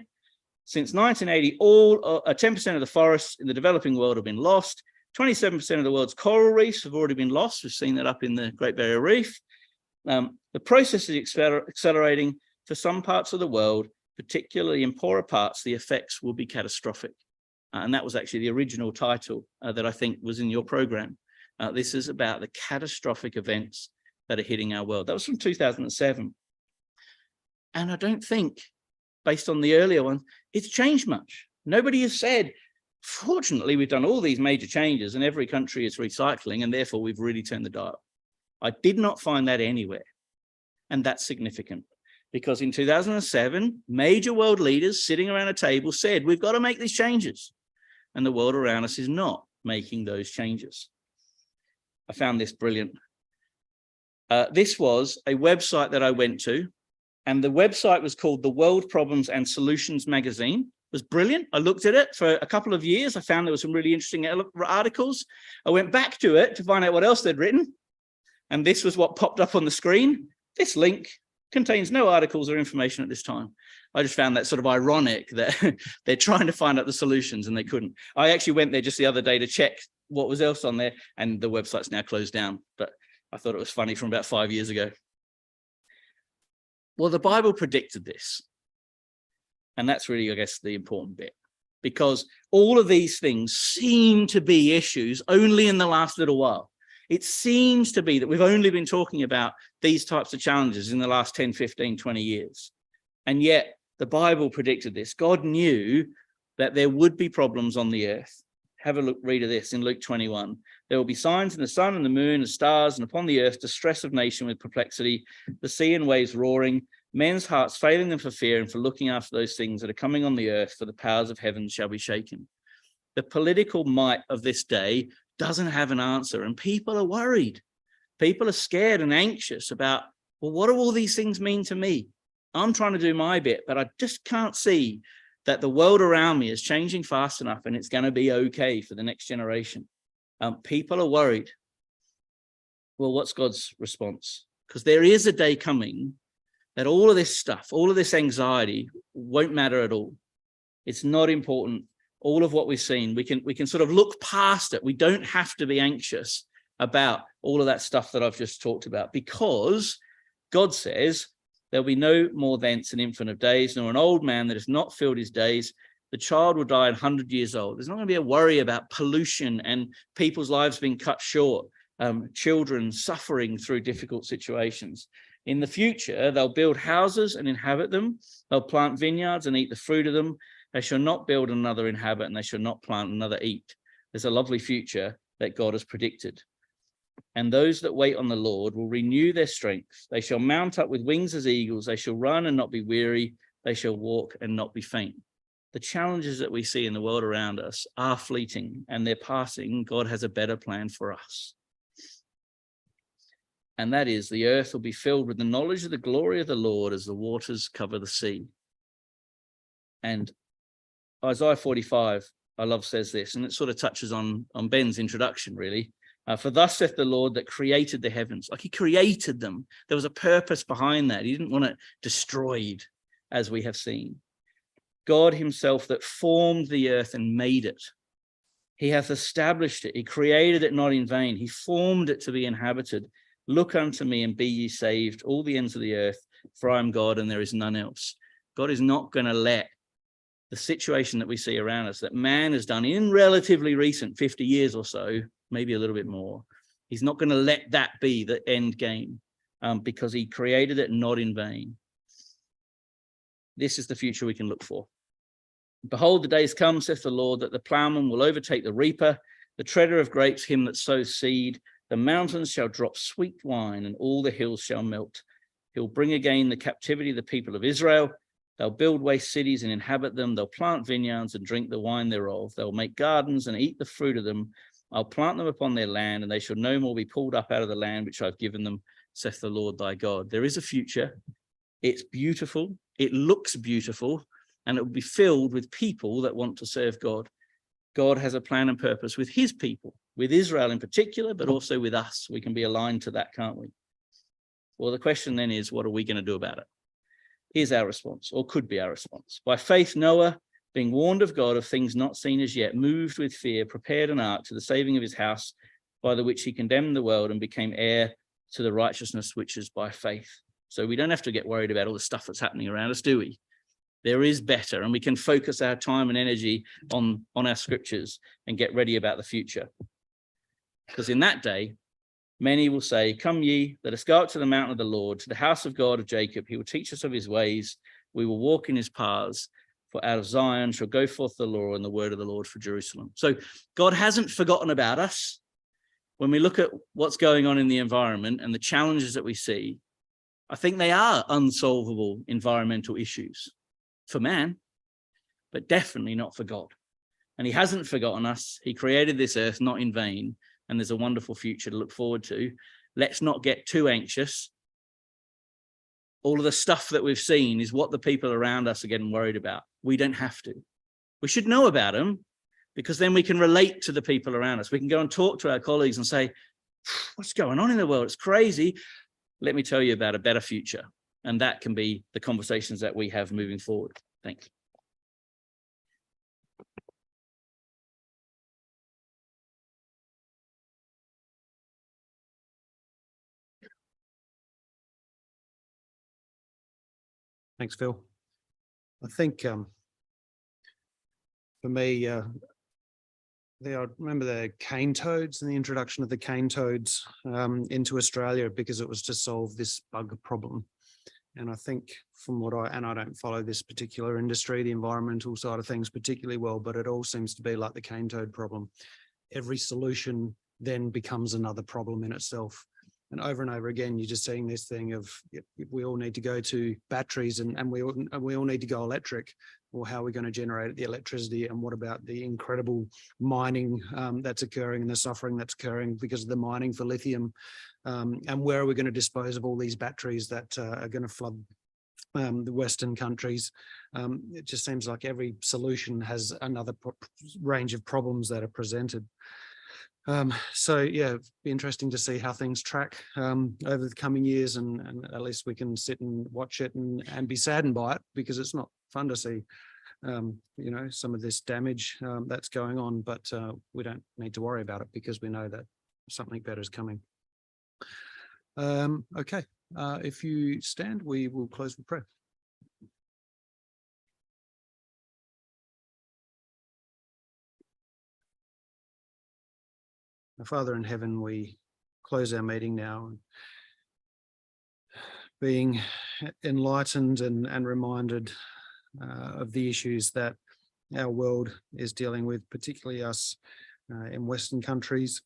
Since 1980, 10% of the forests in the developing world have been lost. 27% of the world's coral reefs have already been lost. We've seen that up in the Great Barrier Reef. The process is accelerating for some parts of the world, particularly in poorer parts. The effects will be catastrophic. And that was actually the original title that I think was in your program. This is about the catastrophic events that are hitting our world. That was from 2007. And I don't think, based on the earlier one, it's changed much. Nobody has said, fortunately, we've done all these major changes and every country is recycling, and therefore we've really turned the dial. I did not find that anywhere. And that's significant, because in 2007, major world leaders sitting around a table said, we've got to make these changes. And the world around us is not making those changes. I found this brilliant. This was a website that I went to, and the website was called the World Problems and Solutions Magazine. It was brilliant. I looked at it for a couple of years. I found there were some really interesting articles. I went back to it to find out what else they'd written. And this was what popped up on the screen. This link contains no articles or information at this time. I just found that sort of ironic that they're trying to find out the solutions and they couldn't. I actually went there just the other day to check what was else on there, and the website's now closed down. But I thought it was funny from about 5 years ago. Well, the Bible predicted this. And that's really, I guess, the important bit, because all of these things seem to be issues only in the last little while. It seems to be that we've only been talking about these types of challenges in the last 10, 15, 20 years. And yet the Bible predicted this. God knew that there would be problems on the earth. Have a look, read of this in Luke 21. There will be signs in the sun and the moon and stars, and upon the earth distress of nation with perplexity, the sea and waves roaring, men's hearts failing them for fear and for looking after those things that are coming on the earth, for the powers of heaven shall be shaken. The political might of this day doesn't have an answer, and people are worried. People are scared and anxious about, well, what do all these things mean to me? I'm trying to do my bit, but I just can't see that the world around me is changing fast enough and it's going to be okay for the next generation. People are worried. Well, what's God's response? Because there is a day coming that all of this stuff, all of this anxiety won't matter at all. It's not important. All of what we've seen, we can sort of look past it. We don't have to be anxious about all of that stuff that I've just talked about, because God says there'll be no more thence an infant of days, nor an old man that has not filled his days. The child will die at 100 years old. There's not going to be a worry about pollution and people's lives being cut short, children suffering through difficult situations. In the future, they'll build houses and inhabit them. They'll plant vineyards and eat the fruit of them. They shall not build another inhabit, and they shall not plant another eat. There's a lovely future that God has predicted. And those that wait on the Lord will renew their strength. They shall mount up with wings as eagles. They shall run and not be weary. They shall walk and not be faint. The challenges that we see in the world around us are fleeting and they're passing. God has a better plan for us. And that is, the earth will be filled with the knowledge of the glory of the Lord as the waters cover the sea. And Isaiah 45, I love, says this, and it sort of touches on Ben's introduction, really. For thus saith the Lord that created the heavens. Like he created them. There was a purpose behind that. He didn't want it destroyed, as we have seen. God himself that formed the earth and made it. He hath established it. He created it not in vain. He formed it to be inhabited. Look unto me and be ye saved, all the ends of the earth, for I am God and there is none else. God is not going to let the situation that we see around us, that man has done in relatively recent 50 years or so, maybe a little bit more, he's not going to let that be the end game, because he created it not in vain. This is the future we can look for. Behold, the days come, saith the Lord, that the plowman will overtake the reaper, the treader of grapes him that sows seed. The mountains shall drop sweet wine, and all the hills shall melt. He'll bring again the captivity of the people of Israel. They'll build waste cities and inhabit them. They'll plant vineyards and drink the wine thereof. They'll make gardens and eat the fruit of them. I'll plant them upon their land, and they shall no more be pulled up out of the land which I've given them, saith the Lord thy God. There is a future. It's beautiful. It looks beautiful, and it will be filled with people that want to serve God. God has a plan and purpose with his people, with Israel in particular, but also with us. We can be aligned to that, can't we? Well, the question then is, what are we going to do about it? Here's our response, or could be our response. By faith, Noah, being warned of God of things not seen as yet, moved with fear, prepared an ark to the saving of his house, by the which he condemned the world and became heir to the righteousness which is by faith. So we don't have to get worried about all the stuff that's happening around us, do we? There is better, and we can focus our time and energy on our scriptures and get ready about the future. Because in that day, many will say, come ye, let us go up to the mountain of the Lord, to the house of God of Jacob. He will teach us of his ways. We will walk in his paths. For out of Zion shall go forth the law and the word of the Lord for Jerusalem. So God hasn't forgotten about us. When we look at what's going on in the environment and the challenges that we see, I think they are unsolvable environmental issues for man, but definitely not for God. And he hasn't forgotten us. He created this earth not in vain, and there's a wonderful future to look forward to. Let's not get too anxious. All of the stuff that we've seen is what the people around us are getting worried about. We don't have to. We should know about them, because then we can relate to the people around us. We can go and talk to our colleagues and say, what's going on in the world? It's crazy. Let me tell you about a better future. And that can be the conversations that we have moving forward. Thanks. Thanks, Phil. I think for me, I remember the cane toads and the introduction of the cane toads into Australia, because it was to solve this bug problem. And I think from I don't follow this particular industry, the environmental side of things particularly well, but it all seems to be like the cane toad problem. Every solution then becomes another problem in itself. And over again, you're just seeing this thing of we all need to go to batteries and we all need to go electric. Well, how are we going to generate the electricity? And what about the incredible mining that's occurring and the suffering that's occurring because of the mining for lithium? And where are we going to dispose of all these batteries that are going to flood the Western countries? It just seems like every solution has another range of problems that are presented. So yeah, it'd be interesting to see how things track over the coming years, and at least we can sit and watch it and be saddened by it, because it's not fun to see some of this damage that's going on, but we don't need to worry about it because we know that something better is coming. Okay, if you stand, we will close with prayer. Our Father in heaven, we close our meeting now, being enlightened and reminded of the issues that our world is dealing with, particularly us in Western countries.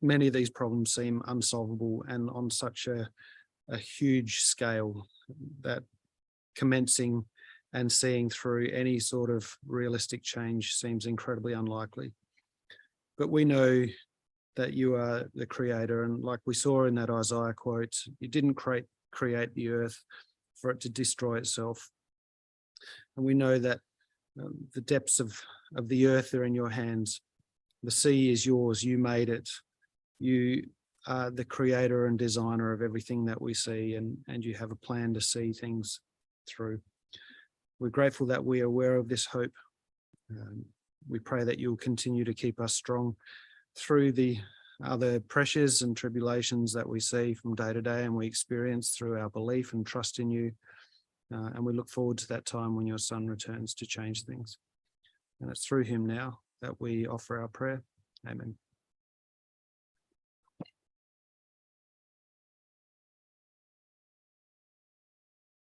Many of these problems seem unsolvable and on such a huge scale that commencing and seeing through any sort of realistic change seems incredibly unlikely. But we know that you are the creator. And like we saw in that Isaiah quote, you didn't create the earth for it to destroy itself. And we know that the depths of the earth are in your hands. The sea is yours. You made it. You are the creator and designer of everything that we see, and you have a plan to see things through. We're grateful that we are aware of this hope. We pray that you'll continue to keep us strong through the other pressures and tribulations that we see from day to day and we experience through our belief and trust in you. And we look forward to that time when your Son returns to change things. And it's through him now that we offer our prayer. Amen.